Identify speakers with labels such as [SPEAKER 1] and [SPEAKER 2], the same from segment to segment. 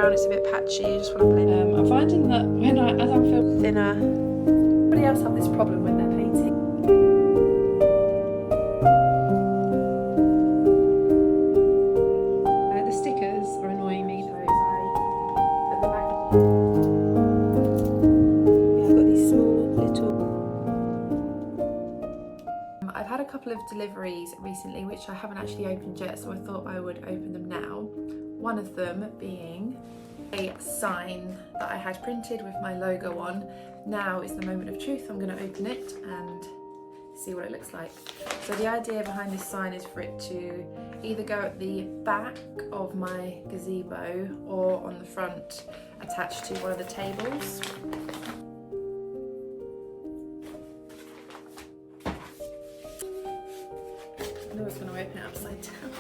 [SPEAKER 1] background, it's a bit patchy, I just want to blend. I'm finding that as I'm filming thinner, everybody else have this problem when they're painting. The stickers are annoying me though, so I put them back. Yeah, I've got these small little... I've had a couple of deliveries recently which I haven't actually opened yet, so I thought I would open them now. One of them being a sign that I had printed with my logo on. Now is the moment of truth. I'm going to open it and see what it looks like. So the idea behind this sign is for it to either go at the back of my gazebo or on the front attached to one of the tables. I know it's going to open it upside down.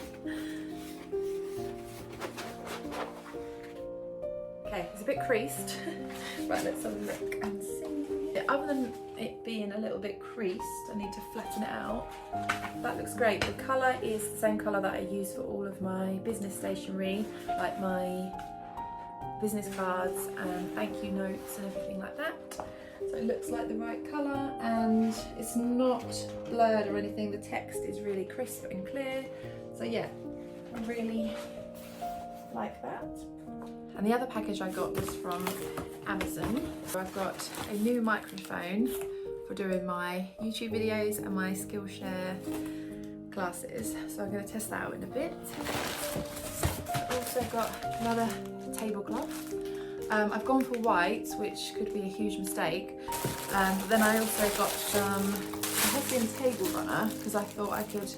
[SPEAKER 1] Okay, it's a bit creased. Right, let's have a look and see. Other than it being a little bit creased, I need to flatten it out. That looks great. The colour is the same colour that I use for all of my business stationery, like my business cards and thank you notes and everything like that. So it looks like the right colour and it's not blurred or anything. The text is really crisp and clear. So yeah, I really like that. And the other package I got was from Amazon. So I've got a new microphone for doing my YouTube videos and my Skillshare classes. So I'm going to test that out in a bit. I've also got another tablecloth. I've gone for white, which could be a huge mistake. But then I also got some Hessian table runner because I thought I could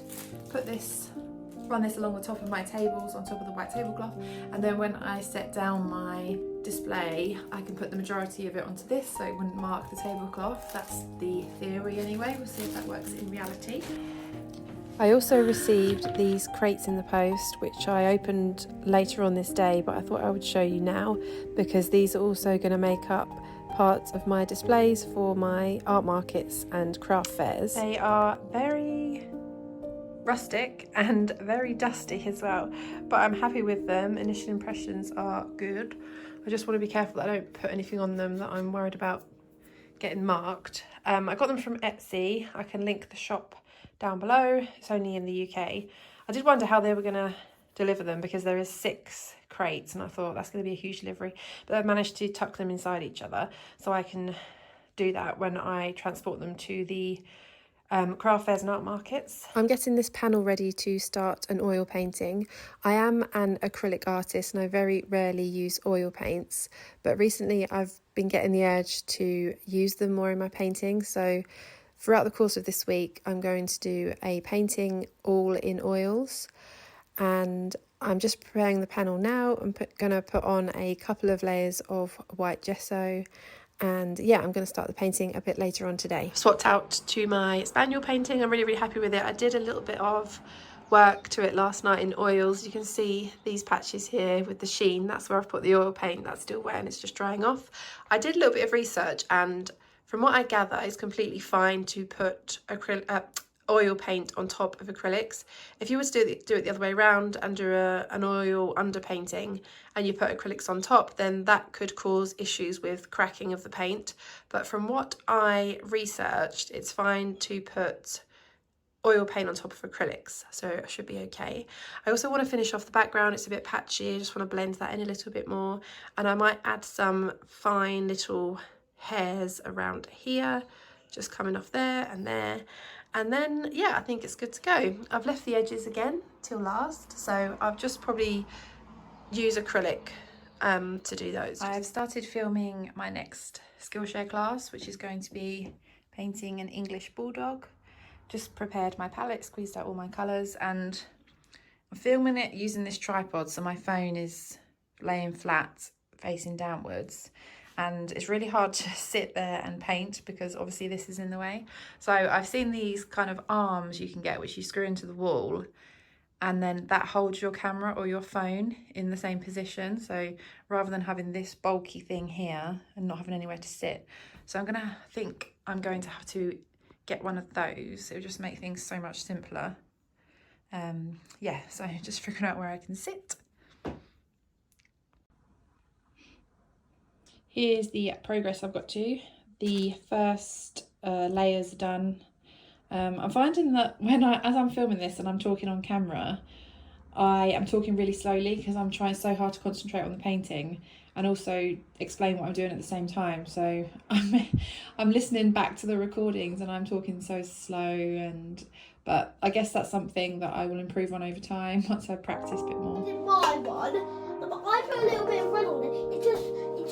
[SPEAKER 1] run this along the top of my tables on top of the white tablecloth, and then when I set down my display I can put the majority of it onto this so it wouldn't mark the tablecloth. That's the theory anyway. We'll see if that works in reality. I also received these crates in the post which I opened later on this day, but I thought I would show you now because these are also going to make up parts of my displays for my art markets and craft fairs. They are very rustic and very dusty as well, but I'm happy with them. Initial impressions are good. I just want to be careful that I don't put anything on them that I'm worried about getting marked. I got them from Etsy. I can link the shop down below. It's only in the UK. I did wonder how they were going to deliver them because there is 6 crates and I thought that's going to be a huge delivery, but I've managed to tuck them inside each other so I can do that when I transport them to the craft fairs and art markets. I'm getting this panel ready to start an oil painting. I am an acrylic artist and I very rarely use oil paints, but recently I've been getting the urge to use them more in my painting. So throughout the course of this week I'm going to do a painting all in oils, and I'm just preparing the panel now. I'm going to put on a couple of layers of white gesso. And yeah, I'm going to start the painting a bit later on today. Swapped out to my spaniel painting. I'm really happy with it. I did a little bit of work to it last night in oils. You can see these patches here with the sheen. That's where I've put the oil paint. That's still wet and it's just drying off. I did a little bit of research and from what I gather it's completely fine to put oil paint on top of acrylics. If you were to do it the other way around under an oil underpainting and you put acrylics on top, then that could cause issues with cracking of the paint. But from what I researched, it's fine to put oil paint on top of acrylics, so it should be okay. I also want to finish off the background. It's a bit patchy. I just want to blend that in a little bit more, and I might add some fine little hairs around here, just coming off there and there. And then, yeah, I think it's good to go. I've left the edges again till last, so I've just probably use acrylic to do those. I've started filming my next Skillshare class, which is going to be painting an English bulldog. Just prepared my palette, squeezed out all my colours, and I'm filming it using this tripod, so my phone is laying flat, facing downwards. And it's really hard to sit there and paint because obviously this is in the way. So I've seen these kind of arms you can get which you screw into the wall, and then that holds your camera or your phone in the same position. So rather than having this bulky thing here and not having anywhere to sit. So I'm going to have to get one of those. It'll just make things so much simpler. Yeah, so just figuring out where I can sit. Here's the progress I've got to. The first layers are done. I'm finding that as I'm filming this and I'm talking on camera, I am talking really slowly because I'm trying so hard to concentrate on the painting and also explain what I'm doing at the same time. So I'm listening back to the recordings and I'm talking so slow, but I guess that's something that I will improve on over time once I practice a bit more.
[SPEAKER 2] In my one, I put a little bit of red on it.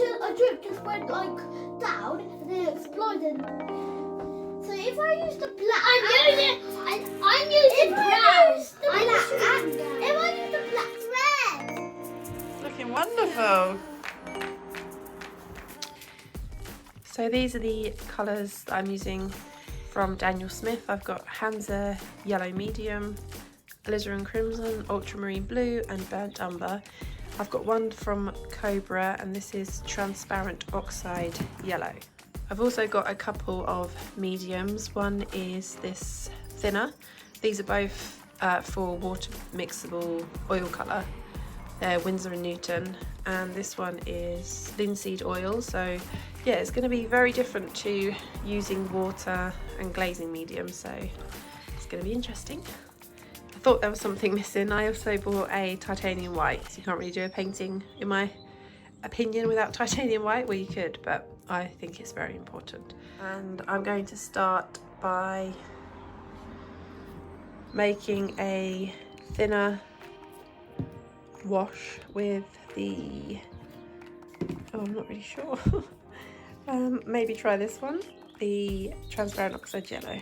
[SPEAKER 2] A drip just went like down and then it exploded. So if I use the black, I'm using brown. If I use the black red.
[SPEAKER 1] Looking wonderful. So these are the colours that I'm using from Daniel Smith. I've got Hansa Yellow Medium, Alizarin Crimson, Ultramarine Blue and Burnt Umber. I've got one from Cobra and this is Transparent Oxide Yellow. I've also got a couple of mediums. One is this thinner. These are both for water mixable oil colour. They're Winsor & Newton, and this one is linseed oil. So yeah, it's going to be very different to using water and glazing medium, so it's going to be interesting. I thought there was something missing. I also bought a titanium white. So you can't really do a painting, in my opinion, without titanium white. Well, you could, but I think it's very important. And I'm going to start by making a thinner wash with the, I'm not really sure. Maybe try this one, the Transparent Oxide Yellow.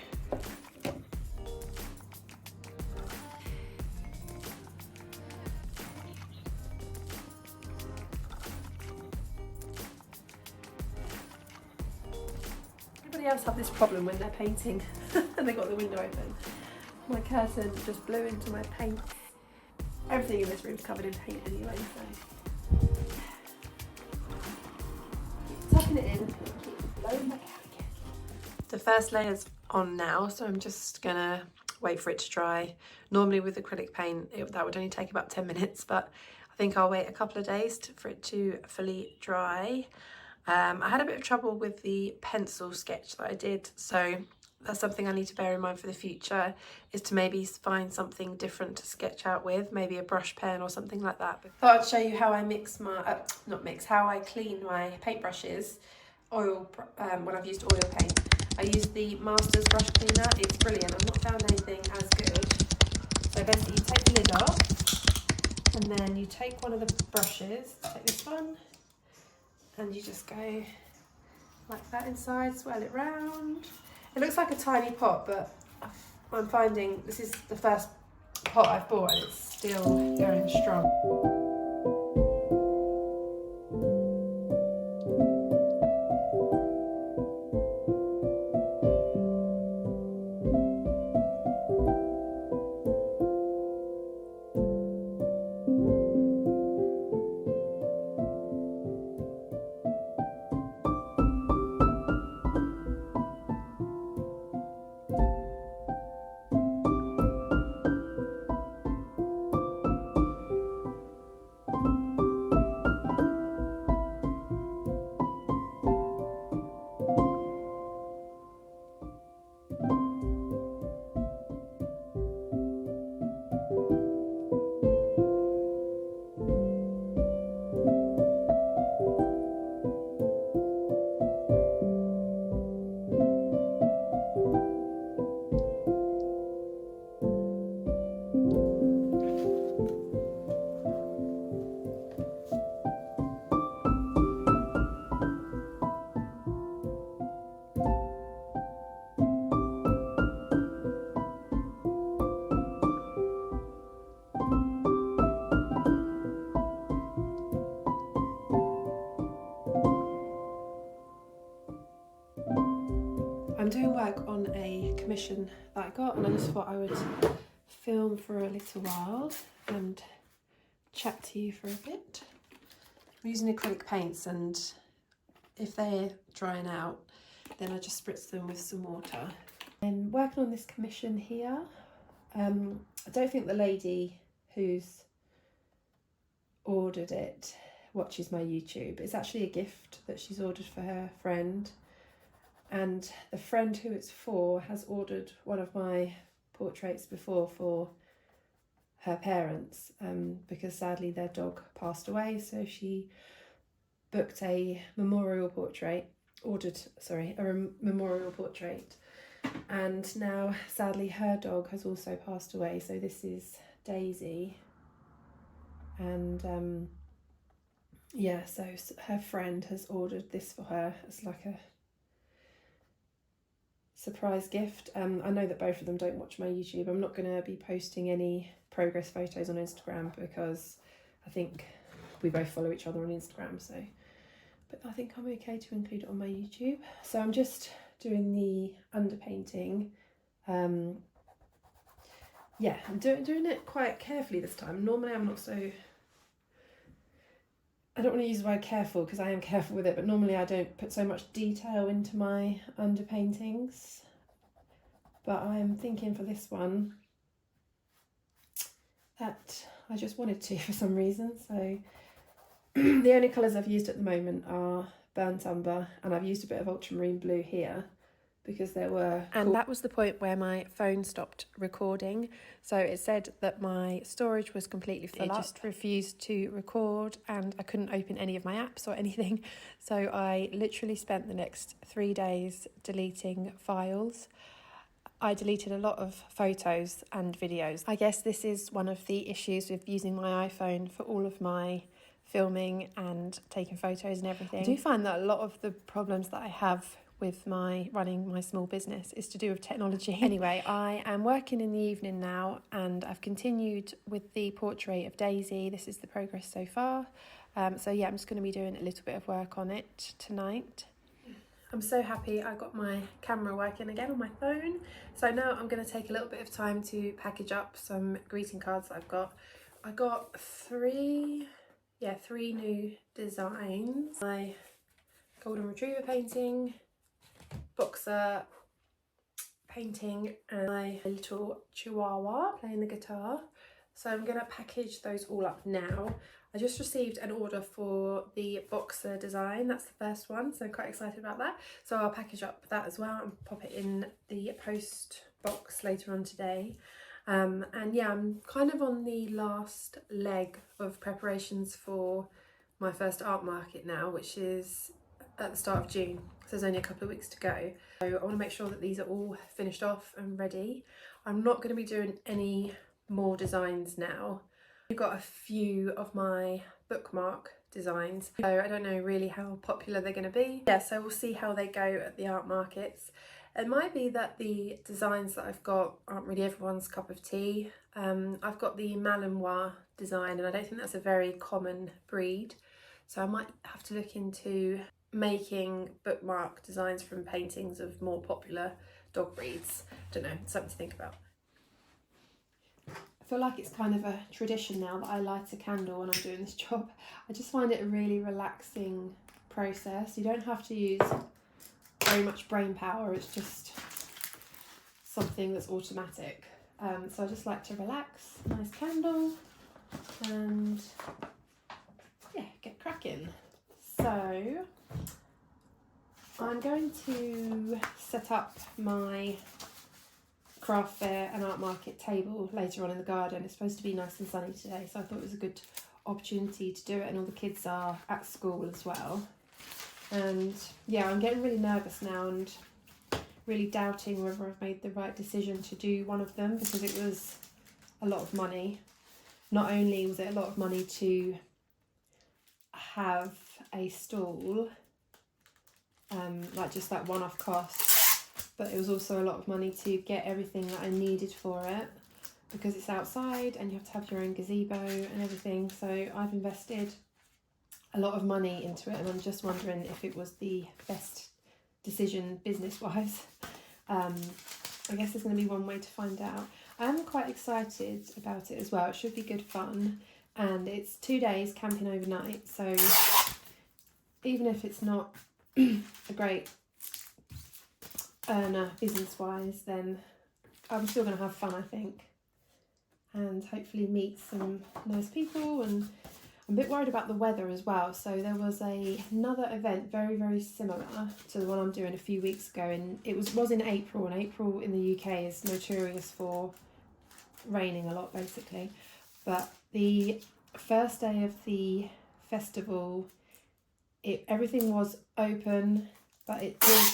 [SPEAKER 1] Anybody else have this problem when they're painting and they got the window open? My curtain just blew into my paint. Everything in this room is covered in paint anyway, so keep tucking it in, keep blowing back out again. The first layer's on now, so I'm just gonna wait for it to dry. Normally with acrylic paint, that would only take about 10 minutes, but I think I'll wait a couple of days for it to fully dry. I had a bit of trouble with the pencil sketch that I did, so that's something I need to bear in mind for the future, is to maybe find something different to sketch out with, maybe a brush pen or something like that. But I thought I'd show you how I mix my, how I clean my paintbrushes, when I've used oil paint. I use the Masters brush cleaner. It's brilliant. I've not found anything as good. So basically you take the lid off and then you take one of the brushes, take this one, and you just go like that inside, swirl it round. It looks like a tiny pot, but I'm finding this is the first pot I've bought and it's still going strong. I'm doing work on a commission that I got, and I just thought I would film for a little while and chat to you for a bit. I'm using acrylic paints, and if they're drying out, then I just spritz them with some water. I'm working on this commission here. I don't think the lady who's ordered it watches my YouTube. It's actually a gift that she's ordered for her friend, and the friend who it's for has ordered one of my portraits before for her parents, because sadly their dog passed away, so she booked a memorial portrait, memorial portrait, and now sadly her dog has also passed away, so this is Daisy. And yeah, so her friend has ordered this for her as like a surprise gift. I know that both of them don't watch my YouTube. I'm not going to be posting any progress photos on Instagram because I think we both follow each other on Instagram, so, but I think I'm okay to include it on my YouTube. So I'm just doing the underpainting. Yeah, I'm doing it quite carefully this time. Normally I'm not so, I don't want to use the word careful because I am careful with it, but normally I don't put so much detail into my underpaintings. But I'm thinking for this one that I just wanted to for some reason. So the only colours I've used at the moment are burnt umber, and I've used a bit of ultramarine blue here because there were... And that was the point where my phone stopped recording. So it said that my storage was completely full up. It just refused to record and I couldn't open any of my apps or anything. So I literally spent the next 3 days deleting files. I deleted a lot of photos and videos. I guess this is one of the issues with using my iPhone for all of my filming and taking photos and everything. I do find that a lot of the problems that I have with running my small business is to do with technology. Anyway, I am working in the evening now and I've continued with the portrait of Daisy. This is the progress so far. So yeah, I'm just going to be doing a little bit of work on it tonight. I'm so happy I got my camera working again on my phone. So now I'm going to take a little bit of time to package up some greeting cards that I've got. I got three new designs. My golden retriever painting, boxer painting, and my little chihuahua playing the guitar. So I'm going to package those all up now. I just received an order for the boxer design. That's the first one, so I'm quite excited about that. So I'll package up that as well and pop it in the post box later on today. And yeah, I'm kind of on the last leg of preparations for my first art market now, which is at the start of June. So there's only a couple of weeks to go. So I want to make sure that these are all finished off and ready. I'm not going to be doing any more designs now. I've got a few of my bookmark designs, so I don't know really how popular they're going to be. Yeah, so we'll see how they go at the art markets. It might be that the designs that I've got aren't really everyone's cup of tea. I've got the Malinois design and I don't think that's a very common breed, so I might have to look into making bookmark designs from paintings of more popular dog breeds. I don't know, something to think about. I feel like it's kind of a tradition now that I light a candle when I'm doing this job. I just find it a really relaxing process. You don't have to use very much brain power, it's just something that's automatic. So I just like to relax, nice candle, and yeah, get cracking. So I'm going to set up my craft fair and art market table later on in the garden. It's supposed to be nice and sunny today, so I thought it was a good opportunity to do it, and all the kids are at school as well. And yeah, I'm getting really nervous now and really doubting whether I've made the right decision to do one of them, because it was a lot of money. Not only was it a lot of money to have a stall, like just that one-off cost, but it was also a lot of money to get everything that I needed for it, because it's outside and you have to have your own gazebo and everything. So I've invested a lot of money into it, and I'm just wondering if it was the best decision business-wise. I guess there's going to be one way to find out. I am quite excited about it as well. It should be good fun, and it's 2 days camping overnight, so even if it's not a great earner business-wise, then I'm still going to have fun, I think, and hopefully meet some nice people. And I'm a bit worried about the weather as well. So there was another event very, very similar to the one I'm doing a few weeks ago, and it was in April, and April in the UK is notorious for raining a lot basically. But the first day of the festival, everything was open, but it did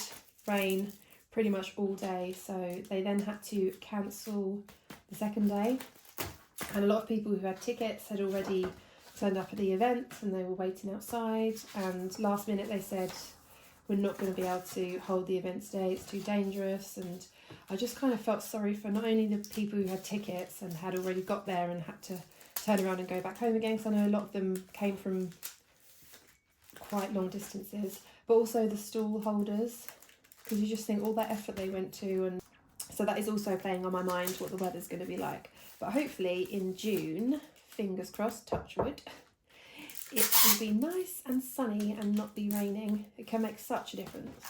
[SPEAKER 1] rain pretty much all day, so they then had to cancel the second day, and a lot of people who had tickets had already turned up at the event and they were waiting outside, and last minute they said we're not going to be able to hold the event today, it's too dangerous. And I just kind of felt sorry for not only the people who had tickets and had already got there and had to turn around and go back home again, because I know a lot of them came from quite long distances, but also the stall holders, because you just think all that effort they went to. And so that is also playing on my mind, what the weather's going to be like. But hopefully in June, fingers crossed, touch wood, it will be nice and sunny and not be raining. It can make such a difference.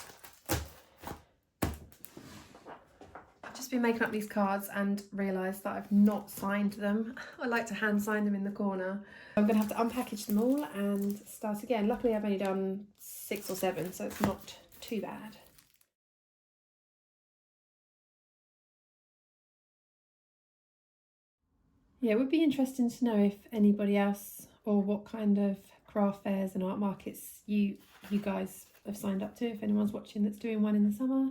[SPEAKER 1] I've just been making up these cards and realised that I've not signed them. I like to hand sign them in the corner. I'm going to have to unpackage them all and start again. Luckily I've only done 6 or 7, so it's not too bad. Yeah, it would be interesting to know if anybody else, or what kind of craft fairs and art markets you guys have signed up to, if anyone's watching that's doing one in the summer.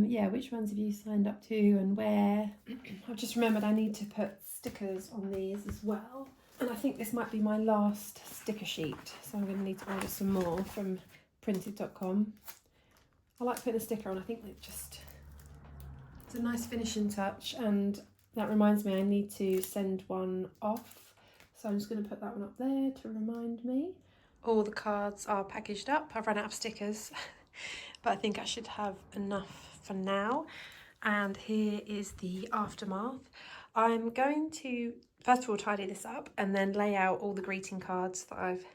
[SPEAKER 1] Yeah, which ones have you signed up to and where? I've just remembered I need to put stickers on these as well, and I think this might be my last sticker sheet, so I'm going to need to order some more from printed.com. I like putting a sticker on. I think it's a nice finishing touch, and that reminds me I need to send one off, so I'm just going to put that one up there to remind me. All the cards are packaged up. I've run out of stickers, but I think I should have enough for now. And here is the aftermath. I'm going to first of all tidy this up and then lay out all the greeting cards that I've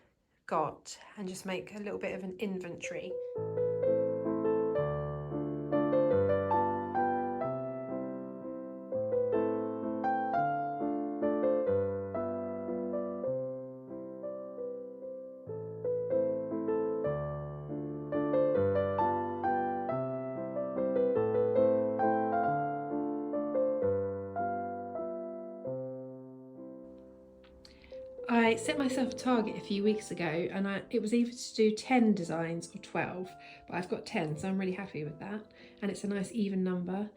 [SPEAKER 1] got and just make a little bit of an inventory. I set myself a target a few weeks ago, and it was either to do 10 designs or 12, but I've got 10, so I'm really happy with that, and it's a nice even number.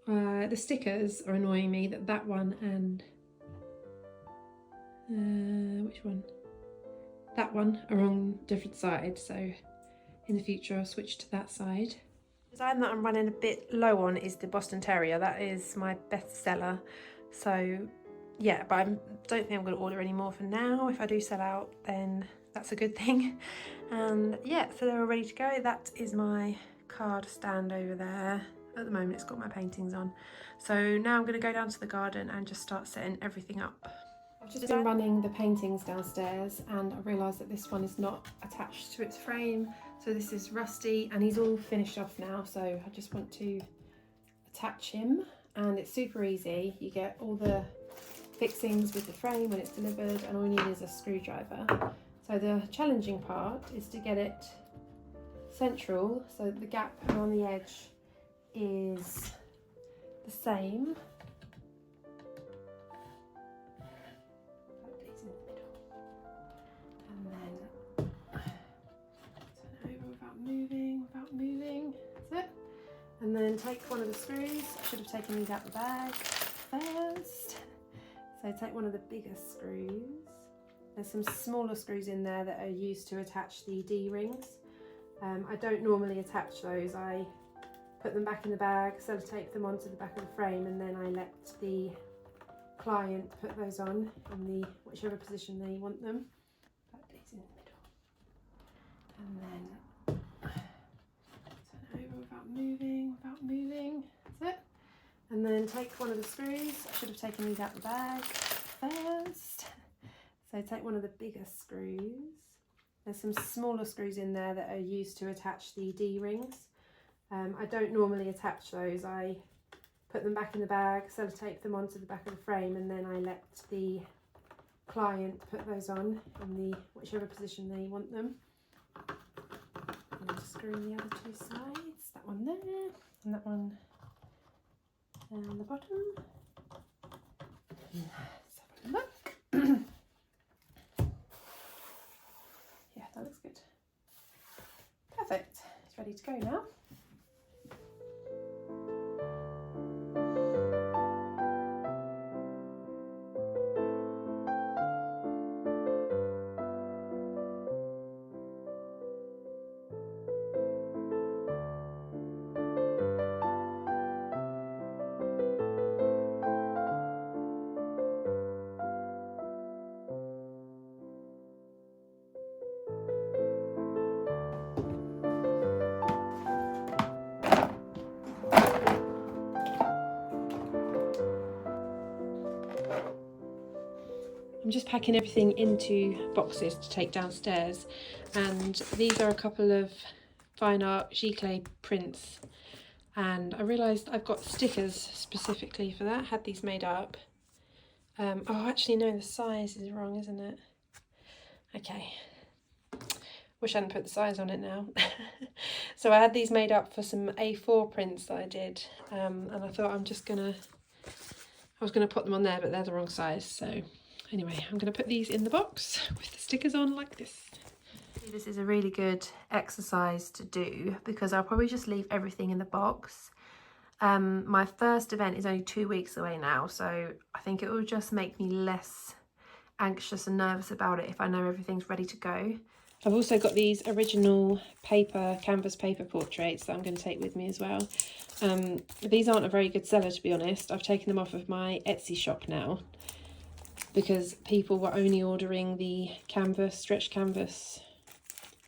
[SPEAKER 1] The stickers are annoying me, that one and which one? That one are on different sides, so in the future I'll switch to that side. The design that I'm running a bit low on is the Boston Terrier. That is my best seller, so yeah, but I don't think I'm going to order any more for now. If I do sell out, then that's a good thing. And yeah, so they're all ready to go. That is my card stand over there. At the moment it's got my paintings on. So now I'm going to go down to the garden and just start setting everything up. I've just been running the paintings downstairs, and I realised that this one is not attached to its frame. So this is rusty, and he's all finished off now, so I just want to attach him, and it's super easy. You get all the fixings with the frame when it's delivered, and all you need is a screwdriver. So the challenging part is to get it central, so that the gap around the edge is the same. Put these in the middle, and then turn it over without moving. That's it. And then take one of the screws. I should have taken these out the bag first. So take one of the bigger screws. There's some smaller screws in there that are used to attach the D-rings. I don't normally attach those. I put them back in the bag, sellotape them onto the back of the frame, and then I let the client put those on in whichever position they want them. Put these in the middle. And then turn it over without moving. That's it. And then take one of the screws. I should have taken these out the bag first. So take one of the bigger screws. There's some smaller screws in there that are used to attach the D-rings. I don't normally attach those. I put them back in the bag, sellotape them onto the back of the frame, and then I let the
[SPEAKER 3] client put those on in the whichever position they want them. And just screw in the other two sides, that one there and that one down the bottom. Let's have a look. Yeah, that looks good. Perfect, it's ready to go now. I'm just packing everything into boxes to take downstairs, and these are a couple of fine art giclée prints, and I realised I've got stickers specifically for that. Had these made up. Oh, actually no, the size is wrong, isn't it? Okay, wish I hadn't put the size on it now. So I had these made up for some A4 prints that I did, and I thought I was gonna put them on there, but they're the wrong size, so anyway, I'm going to put these in the box with the stickers on like this. This is a really good exercise to do because I'll probably just leave everything in the box. My first event is only 2 weeks away now, so I think it will just make me less anxious and nervous about it if I know everything's ready to go. I've also got these original canvas paper portraits that I'm going to take with me as well. These aren't a very good seller, to be honest. I've taken them off of my Etsy shop now, because people were only ordering the stretch canvas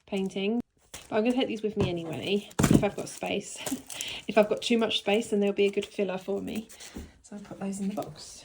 [SPEAKER 3] painting. But I'm going to take these with me anyway, if I've got space. If I've got too much space, then they'll be a good filler for me. So I'll put those in the box.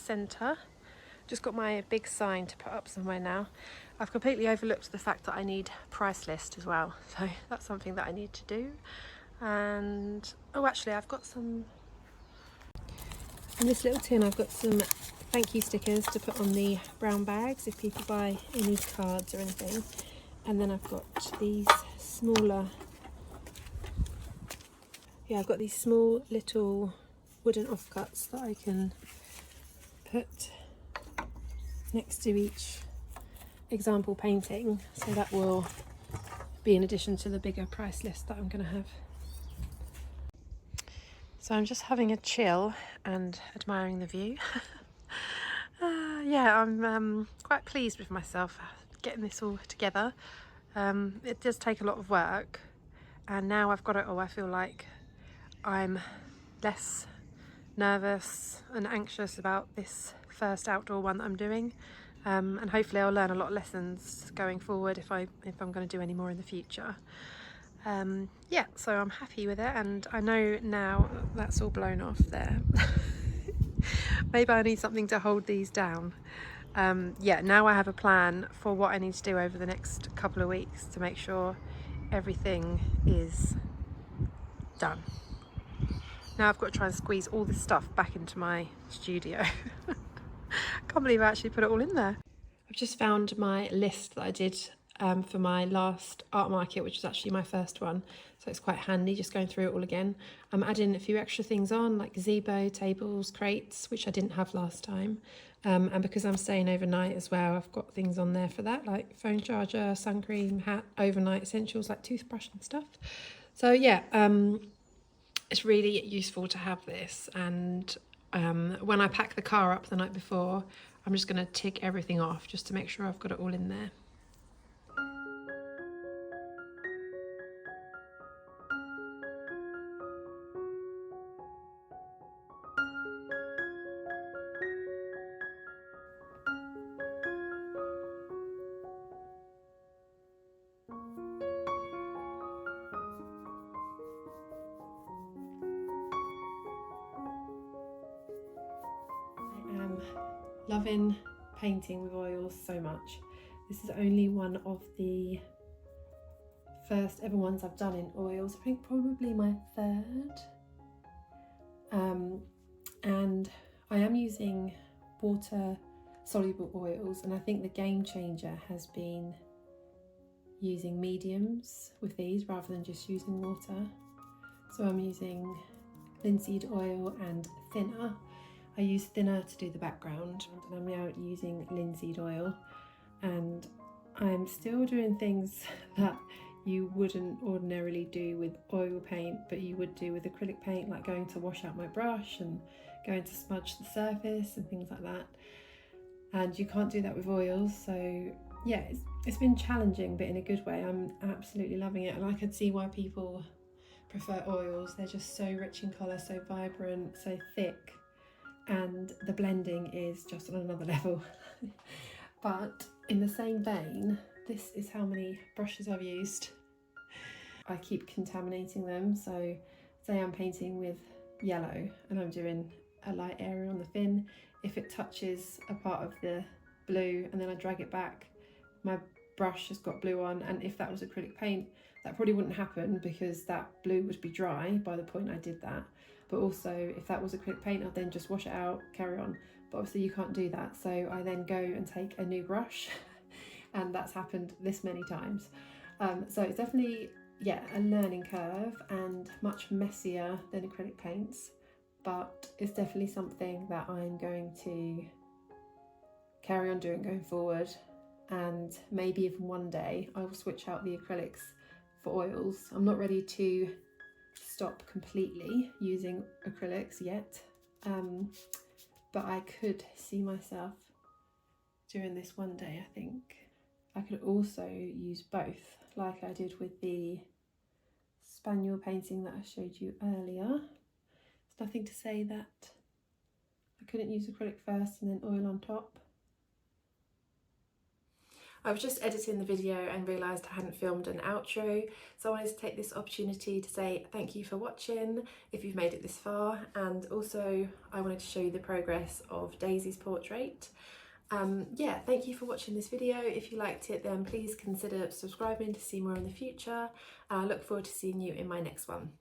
[SPEAKER 3] centre. Just got my big sign to put up somewhere now. I've completely overlooked the fact that I need price list as well, so that's something that I need to do. And oh, actually I've got some, in this little tin I've got some thank you stickers to put on the brown bags if people buy any cards or anything. And then I've got these smaller, I've got these small little wooden offcuts that I can put next to each example painting, so that will be in addition to the bigger price list that I'm going to have. So I'm just having a chill and admiring the view. Yeah, I'm quite pleased with myself getting this all together. It does take a lot of work, and now I've got it all, I feel like I'm less nervous and anxious about this first outdoor one that I'm doing, and hopefully I'll learn a lot of lessons going forward if I'm going to do any more in the future. Yeah, so I'm happy with it, and I know now that's all blown off there. Maybe I need something to hold these down. Yeah, now I have a plan for what I need to do over the next couple of weeks to make sure everything is done. Now I've got to try and squeeze all this stuff back into my studio. Can't believe I actually put it all in there. I've just found my list that I did for my last art market, which was actually my first one, so it's quite handy just going through it all again. I'm adding a few extra things on, like gazebo, tables, crates, which I didn't have last time, and because I'm staying overnight as well, I've got things on there for that, like phone charger, sun cream, hat, overnight essentials like toothbrush and stuff. So yeah, it's really useful to have this, and when I pack the car up the night before, I'm just going to tick everything off just to make sure I've got it all in there. Loving painting with oils so much. This is only one of the first ever ones I've done in oils. I think probably my third. And I am using water soluble oils, and I think the game changer has been using mediums with these rather than just using water. So I'm using linseed oil and thinner. I use thinner to do the background, and I'm now using linseed oil, and I'm still doing things that you wouldn't ordinarily do with oil paint, but you would do with acrylic paint, like going to wash out my brush and going to smudge the surface and things like that. And you can't do that with oils, so yeah, it's been challenging, but in a good way. I'm absolutely loving it, and I could see why people prefer oils. They're just so rich in colour, so vibrant, so thick, and the blending is just on another level. But in the same vein, this is how many brushes I've used. I keep contaminating them, so say I'm painting with yellow and I'm doing a light area on the fin, if it touches a part of the blue and then I drag it back, my brush has got blue on, and if that was acrylic paint, that probably wouldn't happen because that blue would be dry by the point I did that. But also if that was acrylic paint, I'd then just wash it out, carry on. But obviously you can't do that, so I then go and take a new brush and that's happened this many times. So it's definitely, yeah, a learning curve and much messier than acrylic paints, but it's definitely something that I'm going to carry on doing going forward, and maybe even one day I will switch out the acrylics for oils. I'm not ready to stop completely using acrylics yet, but I could see myself doing this one day, I think. I could also use both, like I did with the spaniel painting that I showed you earlier. There's nothing to say that I couldn't use acrylic first and then oil on top.
[SPEAKER 1] I was just editing the video and realised I hadn't filmed an outro, so I wanted to take this opportunity to say thank you for watching if you've made it this far, and also I wanted to show you the progress of Daisy's portrait. Yeah, thank you for watching this video. If you liked it, then please consider subscribing to see more in the future. I look forward to seeing you in my next one.